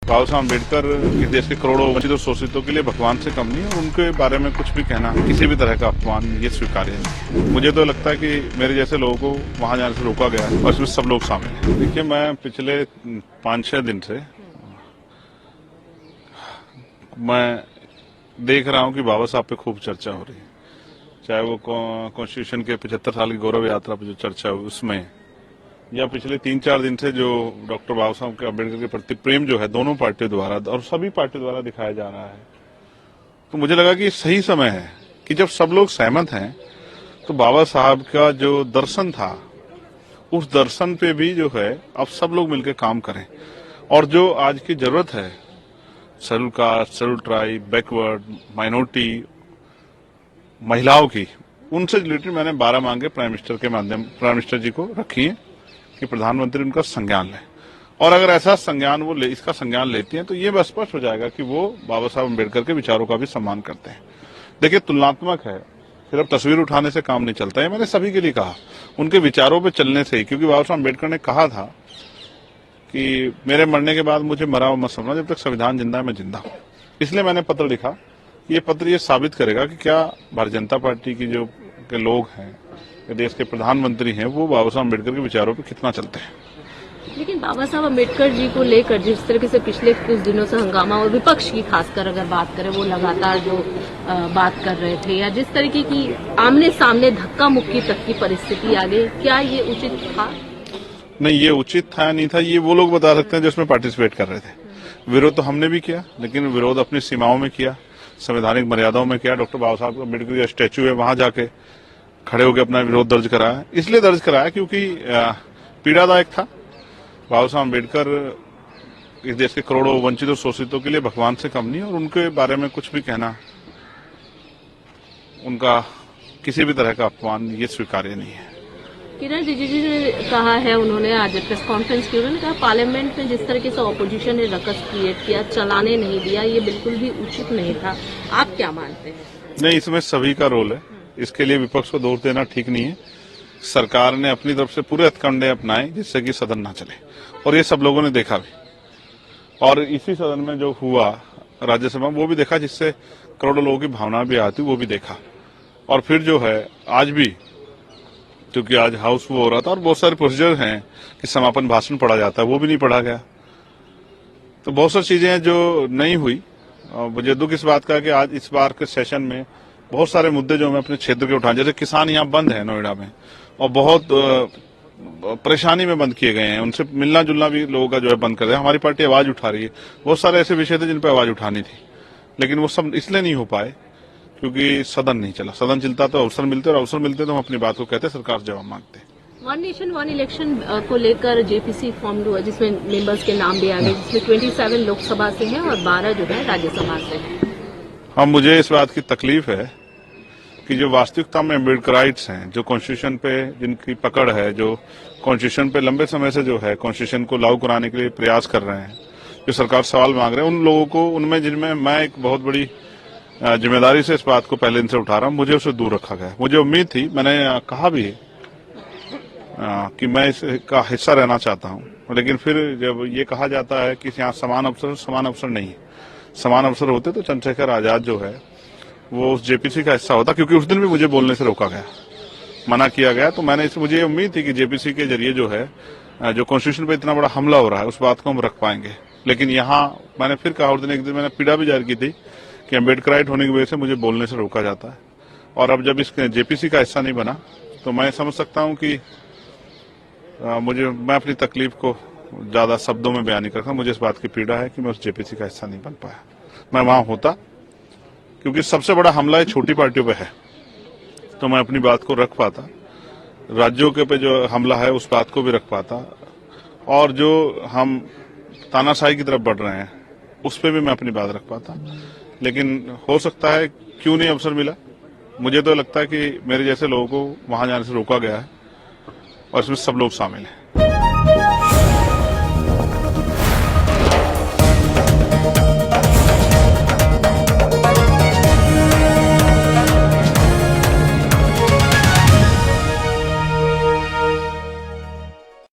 बाबा साहब अम्बेडकर इस देश के करोड़ों वंचित और शोषितों के लिए भगवान से कम नहीं है और उनके बारे में कुछ भी कहना किसी भी तरह का अपमान ये स्वीकार्य है। मुझे तो लगता है कि मेरे जैसे लोगों को वहां जाने से रोका गया है और इसमें सब लोग शामिल हैं। देखिए, मैं पिछले 5-6 दिन से मैं देख रहा हूं कि बाबा साहब पे खूब चर्चा हो रही है, चाहे वो कॉन्स्टिट्यूशन के 75 साल की गौरव यात्रा पर जो चर्चा हुई उसमें, या पिछले 3-4 दिन से जो डॉक्टर बाबा साहब के अम्बेडकर के प्रति प्रेम जो है दोनों पार्टियों द्वारा और सभी पार्टियों द्वारा दिखाया जा रहा है। तो मुझे लगा कि सही समय है कि जब सब लोग सहमत हैं तो बाबा साहब का जो दर्शन था उस दर्शन पे भी जो है अब सब लोग मिलकर काम करें। और जो आज की जरूरत है schedule caste, schedule tribe, backward, minority, महिलाओं की, उनसे रिलेटेड मैंने 12 मांगे प्राइम मिनिस्टर जी को रखी है कि प्रधानमंत्री उनका संज्ञान लें। और अगर ऐसा संज्ञान इसका संज्ञान लेती हैं तो ये स्पष्ट हो जाएगा कि वो बाबा साहब अम्बेडकर के विचारों का भी सम्मान करते हैं। देखिए, तुलनात्मक है, सिर्फ तस्वीर उठाने से काम नहीं चलता है। मैंने सभी के लिए कहा उनके विचारों पे चलने से ही, क्योंकि बाबा साहब अम्बेडकर ने कहा था कि मेरे मरने के बाद मुझे मरा हुआ मत समझना, जब तक संविधान जिंदा है मैं जिंदा हूं। इसलिए मैंने पत्र लिखा। ये पत्र ये साबित करेगा कि क्या भारतीय जनता पार्टी की जो के लोग हैं, देश के प्रधानमंत्री हैं, वो बाबा साहब अम्बेडकर के विचारों पे कितना चलते हैं। लेकिन बाबा साहब अम्बेडकर जी को लेकर जिस तरीके से पिछले कुछ दिनों से हंगामा, और विपक्ष की खासकर अगर बात करें, वो लगातार जो बात कर रहे थे, या जिस तरीके की आमने सामने धक्का मुक्की तक की परिस्थिति आ गई, क्या ये उचित था? नहीं, ये उचित था नहीं था, ये वो लोग बता सकते हैं जो इसमें पार्टिसिपेट कर रहे थे। विरोध तो हमने भी किया, लेकिन विरोध अपनी सीमाओं में किया, संवैधानिक मर्यादाओं में किया। डॉक्टर बाबा साहब अम्बेडकर का स्टैच्यू है, वहां जाके खड़े होकर अपना विरोध दर्ज कराया। इसलिए दर्ज कराया क्योंकि पीड़ादायक था। बाबा साहब अम्बेडकर इस देश के करोड़ों वंचित और शोषितों के लिए भगवान से कम नहीं और उनके बारे में कुछ भी कहना उनका किसी भी तरह का अपमान ये स्वीकार्य नहीं है। किरण रिजिजू ने कहा है, उन्होंने आज प्रेस कॉन्फ्रेंस की, उन्होंने कहा पार्लियामेंट में जिस तरीके से ऑपोजिशन ने रकस क्रिएट किया, चलाने नहीं दिया, ये बिल्कुल भी उचित नहीं था। आप क्या मानते हैं? नहीं, इसमें सभी का रोल है, इसके लिए विपक्ष को दोष देना ठीक नहीं है। सरकार ने अपनी तरफ से पूरे हथकंडे अपनाए जिससे कि सदन ना चले, और ये सब लोगों ने देखा भी। और इसी सदन में जो हुआ राज्यसभा, वो भी देखा, जिससे करोड़ों लोगों की भावना भी आती, वो भी देखा। और फिर जो है आज भी, क्योंकि आज हाउस वो हो रहा था और बहुत सारे प्रोसीजर हैं कि समापन भाषण पढ़ा जाता है, वो भी नहीं पढ़ा गया। तो बहुत सारी चीजें हैं जो नहीं हुई। मुझे दुख इस बात का कि आज इस बार के सेशन में बहुत सारे मुद्दे जो मैं अपने क्षेत्र के उठाए, जैसे किसान यहाँ बंद है नोएडा में और बहुत परेशानी में बंद किए गए हैं, उनसे मिलना जुलना भी लोगों का जो है बंद कर दिया। हमारी पार्टी आवाज उठा रही है, बहुत सारे ऐसे विषय थे जिन पर आवाज उठानी थी, लेकिन वो सब इसलिए नहीं हो पाए क्योंकि सदन नहीं चला। सदन चलता तो अवसर मिलते, और अवसर मिलते तो हम अपनी बात को कहते, सरकार जवाब मांगते। वन नेशन वन इलेक्शन को लेकर जेपीसी फॉर्म हुआ, जिसमें मेंबर्स के नाम भी आ गए, जिसमें 27 लोकसभा से हैं और 12 जो है राज्यसभा से हैं। हाँ, मुझे इस बात की तकलीफ है कि जो वास्तविकता में अम्बेडकराइट्स हैं, जो कॉन्स्टिट्यूशन पे जिनकी पकड़ है, जो कॉन्स्टिट्यूशन पे लंबे समय से जो है कॉन्स्टिट्यूशन को लागू कराने के लिए प्रयास कर रहे हैं, जो सरकार सवाल मांग रहे हैं, उन लोगों को, उनमें जिनमें मैं एक बहुत बड़ी जिम्मेदारी से इस बात को पहले दिन से उठा रहा हूँ, मुझे उससे दूर रखा गया। मुझे उम्मीद थी, मैंने कहा भी कि मैं इसका हिस्सा रहना चाहता हूँ, लेकिन फिर जब ये कहा जाता है कि यहाँ समान अवसर नहीं, समान अवसर होते तो चंद्रशेखर आजाद जो है वो उस जेपीसी का हिस्सा होता, क्योंकि उस दिन भी मुझे बोलने से रोका गया, मना किया गया। तो मुझे उम्मीद थी कि जेपीसी के जरिए जो है, जो कॉन्स्टिट्यूशन पे इतना बड़ा हमला हो रहा है, उस बात को हम रख पाएंगे। लेकिन यहाँ मैंने फिर कहा, और एक दिन मैंने पीड़ा भी जाहिर की थी कि अम्बेडकराइट होने की वजह से मुझे बोलने से रोका जाता है। और अब जब इस जेपीसी का हिस्सा नहीं बना तो मैं समझ सकता हूँ कि मैं अपनी तकलीफ को ज्यादा शब्दों में बयान नहीं करता। मुझे इस बात की पीड़ा है कि मैं उस जेपीसी का हिस्सा नहीं बन पाया। मैं वहां होता, क्योंकि सबसे बड़ा हमला छोटी पार्टियों पे है, तो मैं अपनी बात को रख पाता, राज्यों के पे जो हमला है उस बात को भी रख पाता, और जो हम तानाशाही की तरफ बढ़ रहे हैं उस पर भी मैं अपनी बात रख पाता। लेकिन हो सकता है क्यों नहीं अवसर मिला। मुझे तो लगता है कि मेरे जैसे लोगों को वहां जाने से रोका गया है और इसमें सब लोग शामिल हैं।